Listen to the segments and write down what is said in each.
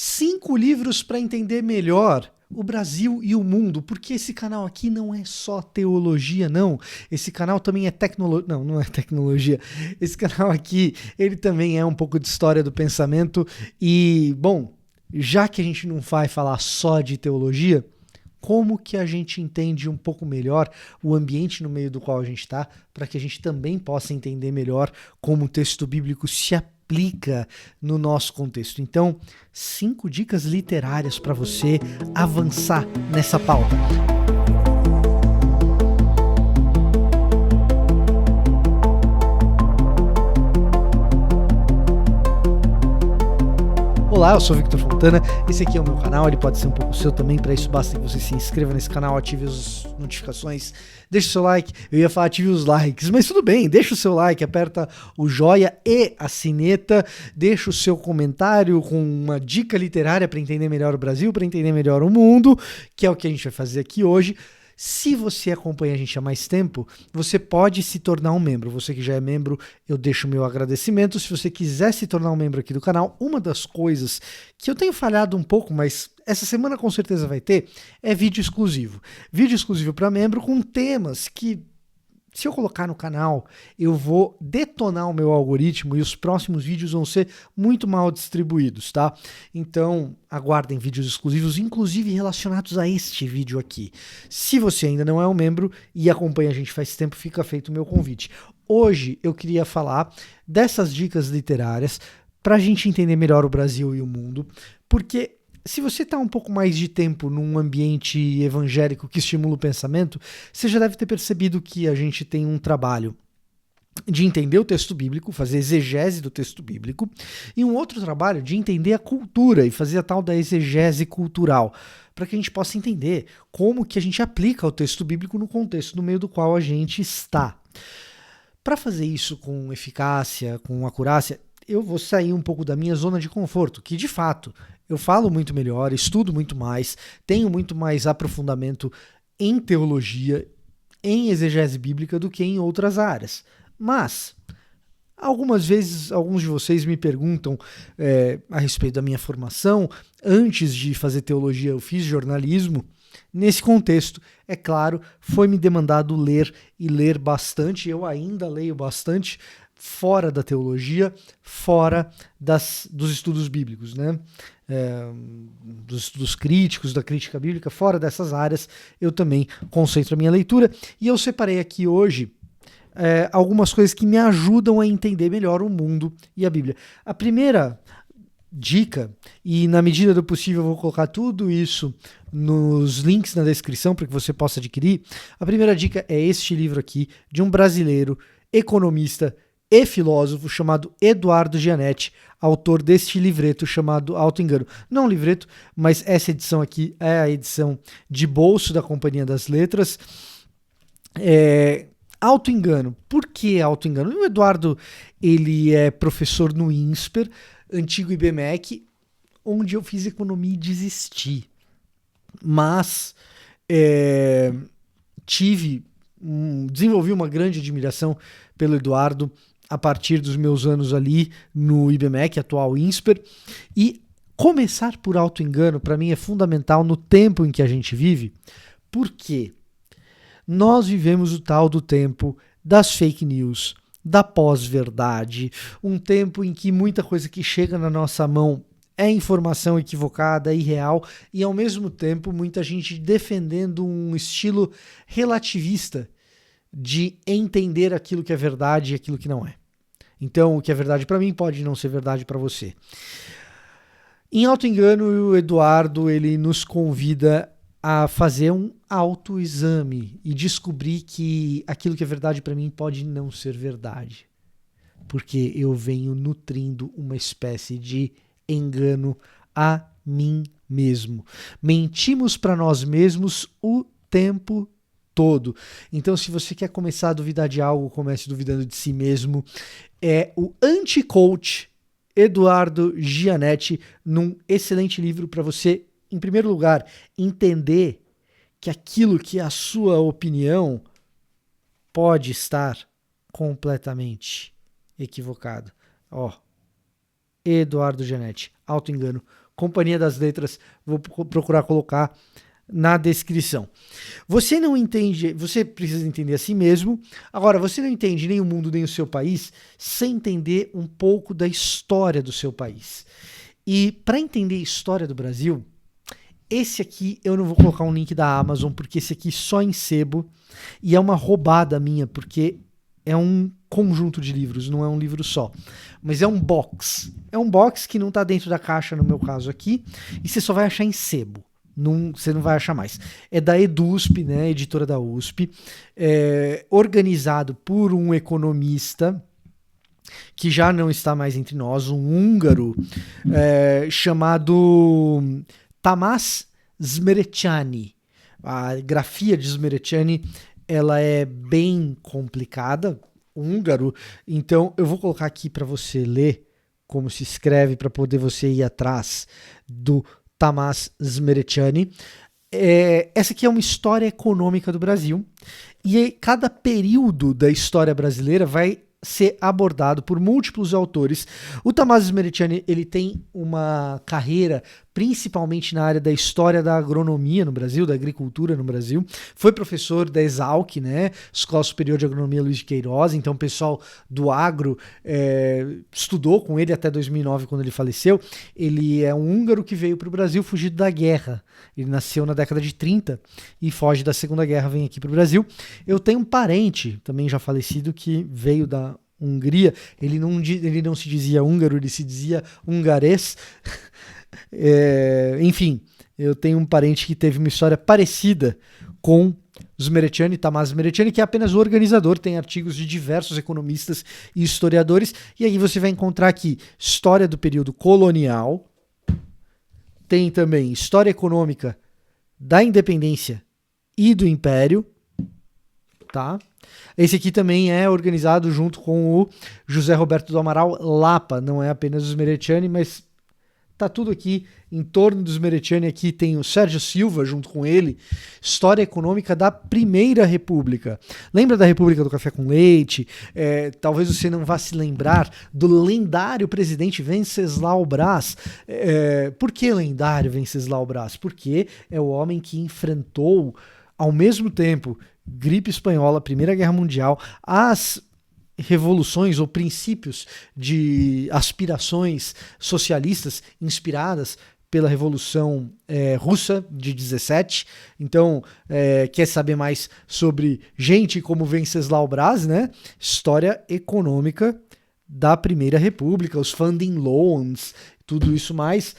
5 livros para entender melhor o Brasil e o mundo, porque esse canal aqui não é só teologia, não. Esse canal também é tecnologia. Não, não é tecnologia. Esse canal aqui, ele também é um pouco de história do pensamento. E, bom, já que a gente não vai falar só de teologia, como que a gente entende um pouco melhor o ambiente no meio do qual a gente está, para que a gente também possa entender melhor como o texto bíblico se aplica no nosso contexto. Então, 5 dicas literárias para você avançar nessa pauta. Olá, eu sou o Victor Fontana, esse aqui é o meu canal, ele pode ser um pouco seu também, para isso basta que você se inscreva nesse canal, ative as notificações, deixe o seu like, eu ia falar ative os likes, mas tudo bem, deixa o seu like, aperta o joia e a sineta, deixa o seu comentário com uma dica literária para entender melhor o Brasil, para entender melhor o mundo, que é o que a gente vai fazer aqui hoje. Se você acompanha a gente há mais tempo, você pode se tornar um membro. Você que já é membro, eu deixo o meu agradecimento. Se você quiser se tornar um membro aqui do canal, uma das coisas que eu tenho falhado um pouco, mas essa semana com certeza vai ter, é vídeo exclusivo. Vídeo exclusivo para membro com temas que, se eu colocar no canal, eu vou detonar o meu algoritmo e os próximos vídeos vão ser muito mal distribuídos, tá? Então, aguardem vídeos exclusivos, inclusive relacionados a este vídeo aqui. Se você ainda não é um membro e acompanha a gente faz tempo, fica feito o meu convite. Hoje eu queria falar dessas dicas literárias para a gente entender melhor o Brasil e o mundo, porque se você está um pouco mais de tempo num ambiente evangélico que estimula o pensamento, você já deve ter percebido que a gente tem um trabalho de entender o texto bíblico, fazer exegese do texto bíblico, e um outro trabalho de entender a cultura e fazer a tal da exegese cultural, para que a gente possa entender como que a gente aplica o texto bíblico no contexto no meio do qual a gente está. Para fazer isso com eficácia, com acurácia, eu vou sair um pouco da minha zona de conforto, que de fato eu falo muito melhor, estudo muito mais, tenho muito mais aprofundamento em teologia, em exegese bíblica do que em outras áreas. Mas, algumas vezes, alguns de vocês me perguntam a respeito da minha formação. Antes de fazer teologia, eu fiz jornalismo. Nesse contexto, é claro, foi me demandado ler e ler bastante. Eu ainda leio bastante, fora da teologia, fora dos estudos bíblicos, né? Dos estudos críticos, da crítica bíblica, fora dessas áreas, eu também concentro a minha leitura. E eu separei aqui hoje algumas coisas que me ajudam a entender melhor o mundo e a Bíblia. A primeira dica, e na medida do possível eu vou colocar tudo isso nos links na descrição para que você possa adquirir. A primeira dica é este livro aqui, de um brasileiro, economista e filósofo chamado Eduardo Gianetti, autor deste livreto chamado Auto Engano. Não um livreto, mas essa edição aqui é a edição de bolso da Companhia das Letras. Auto Engano. Por que Auto Engano? O Eduardo, ele é professor no INSPER, antigo IBMEC, onde eu fiz economia e desisti. Mas desenvolvi uma grande admiração pelo Eduardo a partir dos meus anos ali no IBMEC, atual INSPER, e começar por Auto Engano para mim é fundamental no tempo em que a gente vive, porque nós vivemos o tal do tempo das fake news, da pós-verdade, um tempo em que muita coisa que chega na nossa mão é informação equivocada, irreal, e ao mesmo tempo muita gente defendendo um estilo relativista de entender aquilo que é verdade e aquilo que não é. Então, o que é verdade para mim pode não ser verdade para você. Em Auto Engano, o Eduardo ele nos convida a fazer um autoexame e descobrir que aquilo que é verdade para mim pode não ser verdade, porque eu venho nutrindo uma espécie de engano a mim mesmo. Mentimos para nós mesmos o tempo todo. Então, se você quer começar a duvidar de algo, comece duvidando de si mesmo. É o Anti-Coach Eduardo Gianetti, num excelente livro para você, em primeiro lugar, entender que aquilo que é a sua opinião pode estar completamente equivocado. Eduardo Gianetti, Auto Engano, Companhia das Letras, vou procurar colocar na descrição. Você não entende, você precisa entender a si mesmo. Agora, você não entende nem o mundo, nem o seu país, sem entender um pouco da história do seu país. E para entender a história do Brasil, esse aqui eu não vou colocar um link da Amazon, porque esse aqui só em sebo, e é uma roubada minha, porque é um conjunto de livros, não é um livro só. Mas é um box. É um box que não está dentro da caixa, no meu caso aqui, e você só vai achar em sebo. Você não vai achar mais. É da EDUSP, né, editora da USP, organizado por um economista que já não está mais entre nós, um húngaro, chamado Tamás Szmeret-Csány. A grafia de Szmeret-Csány, ela é bem complicada, húngaro, então eu vou colocar aqui para você ler como se escreve, para poder você ir atrás do Tamás Szmeret-Csány. Essa aqui é uma história econômica do Brasil, e cada período da história brasileira vai ser abordado por múltiplos autores. O Tamás Szmeret-Csány, ele tem uma carreira principalmente na área da história da agronomia no Brasil, da agricultura no Brasil. Foi professor da Exalc, né, Escola Superior de Agronomia Luiz de Queiroz. Então o pessoal do agro estudou com ele até 2009, quando ele faleceu. Ele é um húngaro que veio para o Brasil fugido da guerra. Ele nasceu na década de 30 e foge da Segunda Guerra, vem aqui para o Brasil. Eu tenho um parente, também já falecido, que veio da Hungria. Ele não se dizia húngaro, ele se dizia hungarês. Enfim, eu tenho um parente que teve uma história parecida com Szmeret-Csány, Tamás Szmeret-Csány, que é apenas o organizador, tem artigos de diversos economistas e historiadores, e aí você vai encontrar aqui história do período colonial, tem também história econômica da independência e do império, tá? Esse aqui também é organizado junto com o José Roberto do Amaral Lapa, não é apenas o Szmeret-Csány, mas tá tudo aqui em torno do Szmeret-Csány. Aqui tem o Sérgio Silva junto com ele, História Econômica da Primeira República. Lembra da República do Café com Leite? Talvez você não vá se lembrar do lendário presidente Venceslau Braz. Por que lendário Venceslau Braz? Porque é o homem que enfrentou, ao mesmo tempo, gripe espanhola, Primeira Guerra Mundial, as revoluções ou princípios de aspirações socialistas inspiradas pela Revolução Russa de 17. Então, quer saber mais sobre gente como Venceslau Braz, né? História econômica da Primeira República, os funding loans, tudo isso mais,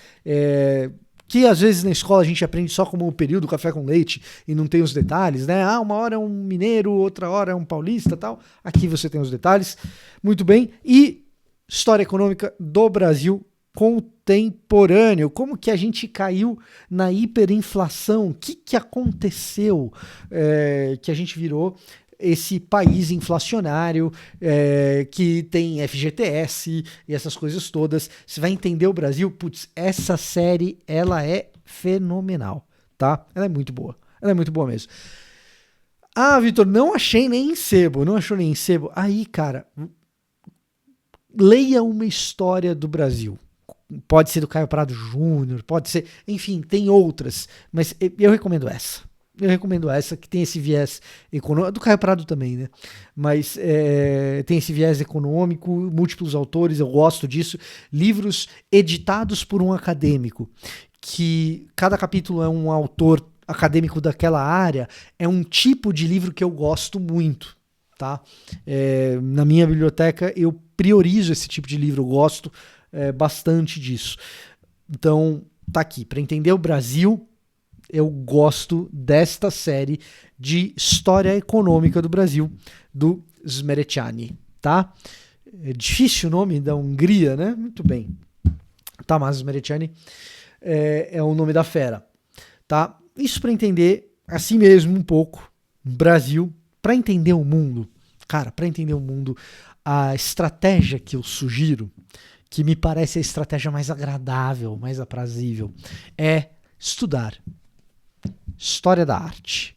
que às vezes na escola a gente aprende só como o período café com leite e não tem os detalhes, né? Uma hora é um mineiro, outra hora é um paulista, tal. Aqui você tem os detalhes. Muito bem. E história econômica do Brasil contemporâneo. Como que a gente caiu na hiperinflação? O que aconteceu que a gente virou esse país inflacionário, que tem FGTS e essas coisas todas? Você vai entender o Brasil. Putz, essa série, ela é fenomenal, tá? Ela é muito boa. Ela é muito boa mesmo. Ah, Vitor, não achei nem em sebo. Não achou nem em sebo? Aí, cara, leia uma história do Brasil. Pode ser do Caio Prado Júnior, pode ser... Enfim, tem outras. Mas eu recomendo essa. Eu recomendo essa, que tem esse viés econômico, do Caio Prado também, né? Mas tem esse viés econômico, múltiplos autores, eu gosto disso. Livros editados por um acadêmico, que cada capítulo é um autor acadêmico daquela área, é um tipo de livro que eu gosto muito, tá? Na minha biblioteca eu priorizo esse tipo de livro, eu gosto bastante disso. Então, tá aqui, para entender o Brasil, eu gosto desta série de história econômica do Brasil, do Szmeret-Csány, tá? É difícil o nome da Hungria, né? Muito bem. Tamás Szmeret-Csány é o nome da fera, tá? Isso para entender assim mesmo um pouco Brasil, para entender o mundo. Cara, para entender o mundo, a estratégia que eu sugiro, que me parece a estratégia mais agradável, mais aprazível, é estudar História da Arte.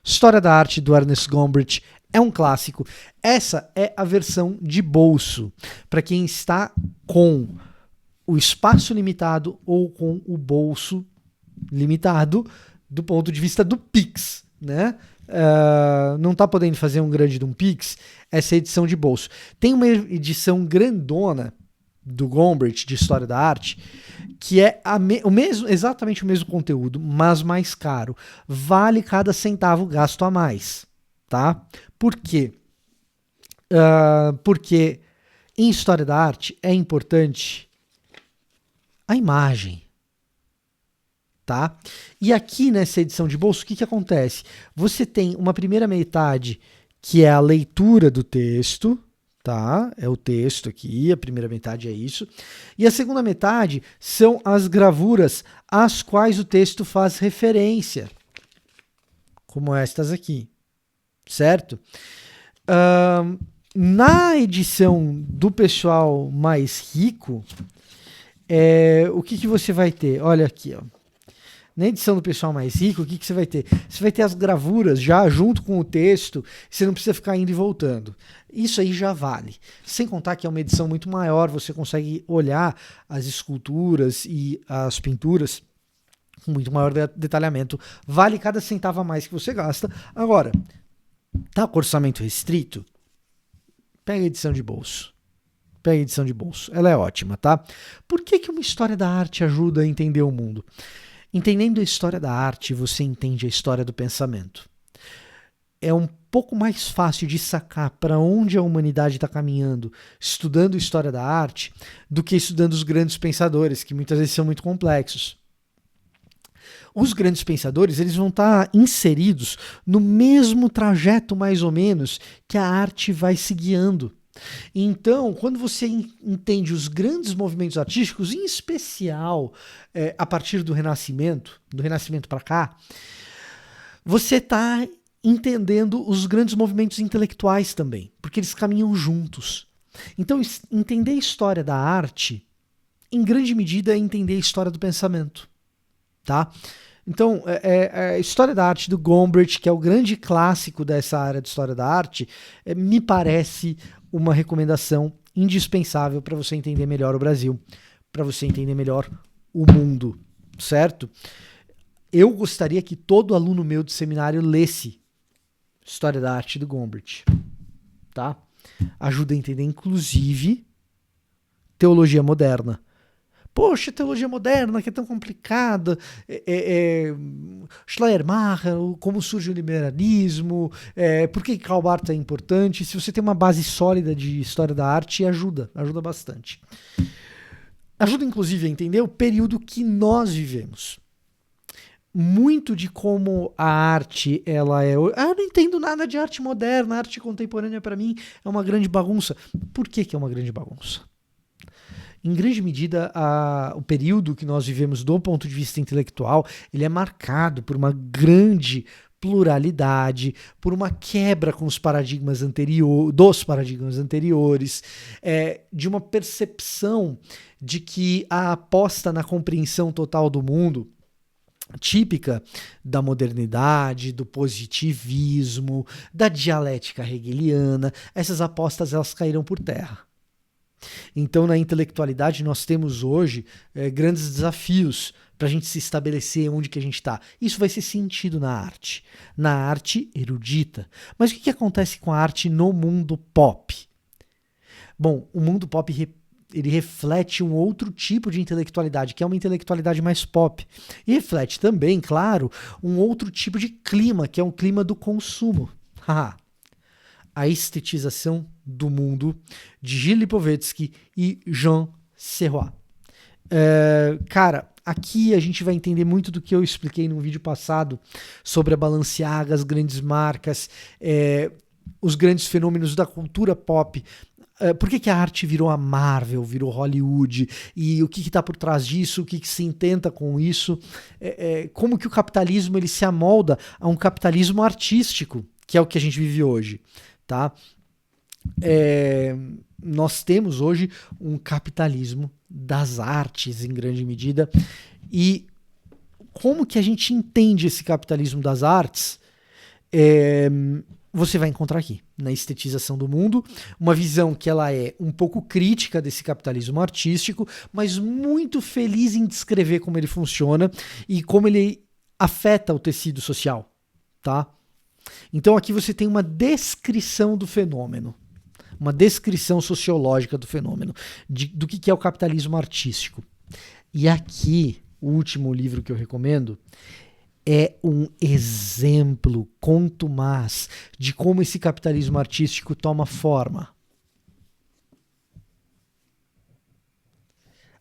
História da Arte do Ernest Gombrich é um clássico. Essa é a versão de bolso para quem está com o espaço limitado ou com o bolso limitado do ponto de vista do Pix, né? Não está podendo fazer um grande de um Pix, essa edição de bolso. Tem uma edição grandona do Gombrich de História da Arte, que é exatamente o mesmo conteúdo, mas mais caro. Vale cada centavo gasto a mais, tá? Por quê? Porque em História da Arte é importante a imagem, tá? E aqui nessa edição de bolso, o que acontece? Você tem uma primeira metade que é a leitura do texto, tá? É o texto aqui, a primeira metade é isso. E a segunda metade são as gravuras às quais o texto faz referência, como estas aqui, certo? Na edição do pessoal mais rico, o que você vai ter? Olha aqui, ó. Na edição do pessoal mais rico, o que você vai ter? Você vai ter as gravuras já junto com o texto, você não precisa ficar indo e voltando. Isso aí já vale. Sem contar que é uma edição muito maior, você consegue olhar as esculturas e as pinturas com muito maior detalhamento. Vale cada centavo a mais que você gasta. Agora, tá com orçamento restrito? Pega a edição de bolso. Pega a edição de bolso. Ela é ótima, tá? Por que uma história da arte ajuda a entender o mundo? Entendendo a história da arte, você entende a história do pensamento. É um pouco mais fácil de sacar para onde a humanidade está caminhando estudando história da arte do que estudando os grandes pensadores, que muitas vezes são muito complexos. Os grandes pensadores, eles vão estar inseridos no mesmo trajeto, mais ou menos, que a arte vai se guiando. Então, quando você entende os grandes movimentos artísticos, em especial a partir do Renascimento para cá, você está entendendo os grandes movimentos intelectuais também, porque eles caminham juntos. Então, entender a história da arte, em grande medida, é entender a história do pensamento, tá? Então, a história da arte do Gombrich, que é o grande clássico dessa área de história da arte, me parece uma recomendação indispensável para você entender melhor o Brasil, para você entender melhor o mundo, certo? Eu gostaria que todo aluno meu de seminário lesse História da Arte do Gombrich, tá? Ajuda a entender, inclusive, teologia moderna. Poxa, teologia moderna, que é tão complicada, Schleiermacher, como surge o liberalismo, por que Karl Barth é importante. Se você tem uma base sólida de história da arte, ajuda bastante. Ajuda, inclusive, a entender o período que nós vivemos. Muito de como a arte, ela é... eu não entendo nada de arte moderna, arte contemporânea para mim é uma grande bagunça. Por que é uma grande bagunça? Em grande medida, o período que nós vivemos do ponto de vista intelectual, ele é marcado por uma grande pluralidade, por uma quebra com os paradigmas dos paradigmas anteriores, de uma percepção de que a aposta na compreensão total do mundo, típica da modernidade, do positivismo, da dialética hegeliana, essas apostas elas caíram por terra. Então, na intelectualidade, nós temos hoje grandes desafios para a gente se estabelecer onde que a gente está. Isso vai ser sentido na arte erudita. Mas o que acontece com a arte no mundo pop? Bom, o mundo pop ele reflete um outro tipo de intelectualidade, que é uma intelectualidade mais pop. E reflete também, claro, um outro tipo de clima, que é um clima do consumo. A estetização do mundo, de Gilles Lipovetsky e Jean Serrois. Cara, aqui a gente vai entender muito do que eu expliquei no vídeo passado sobre a Balenciaga, as grandes marcas, os grandes fenômenos da cultura pop. Por que a arte virou a Marvel, virou Hollywood, e o que está por trás disso, o que se intenta com isso, como que o capitalismo ele se amolda a um capitalismo artístico, que é o que a gente vive hoje, tá? Nós temos hoje um capitalismo das artes em grande medida, e como que a gente entende esse capitalismo das artes? você vai encontrar aqui, na Estetização do Mundo, uma visão que ela é um pouco crítica desse capitalismo artístico, mas muito feliz em descrever como ele funciona e como ele afeta o tecido social, tá? Então aqui você tem uma descrição do fenômeno, uma descrição sociológica do fenômeno, do que é o capitalismo artístico. E aqui, o último livro que eu recomendo é um exemplo contumaz de como esse capitalismo artístico toma forma.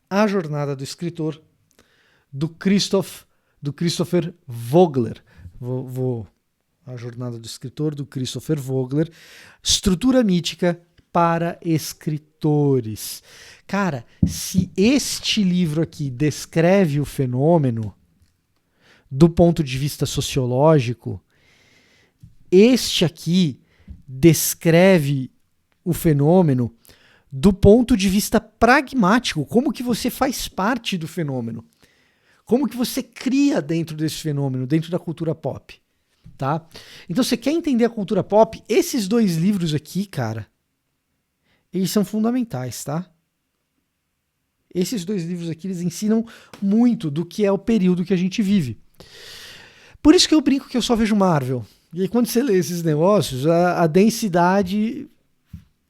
A Jornada do Escritor, do Christopher Vogler. A Jornada do Escritor, do Christopher Vogler. Estrutura mítica para escritores. Cara, se este livro aqui descreve o fenômeno do ponto de vista sociológico, este aqui descreve o fenômeno do ponto de vista pragmático, como que você faz parte do fenômeno, como que você cria dentro desse fenômeno, dentro da cultura pop, tá? Então, você quer entender a cultura pop? Esses dois livros aqui, cara, eles são fundamentais, tá? Esses dois livros aqui, eles ensinam muito do que é o período que a gente vive. Por isso que eu brinco que eu só vejo Marvel. E aí quando você lê esses negócios, a densidade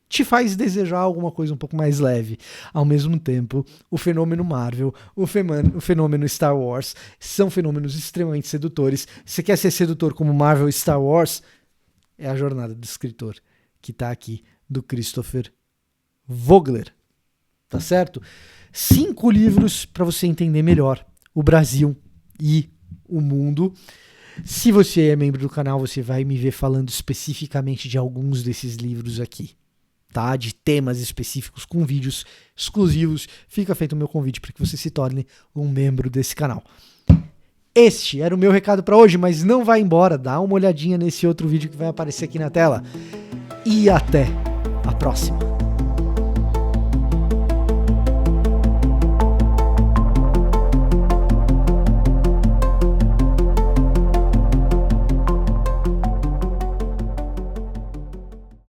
te faz desejar alguma coisa um pouco mais leve. Ao mesmo tempo, o fenômeno Marvel, o fenômeno Star Wars, são fenômenos extremamente sedutores. Se você quer ser sedutor como Marvel e Star Wars, é a Jornada do Escritor, que está aqui, do Christopher Vogler. Tá certo? 5 livros para você entender melhor o Brasil e o mundo. Se você é membro do canal, você vai me ver falando especificamente de alguns desses livros aqui, tá? De temas específicos com vídeos exclusivos. Fica feito o meu convite para que você se torne um membro desse canal. Este era o meu recado para hoje, mas não vai embora. Dá uma olhadinha nesse outro vídeo que vai aparecer aqui na tela. E até a próxima.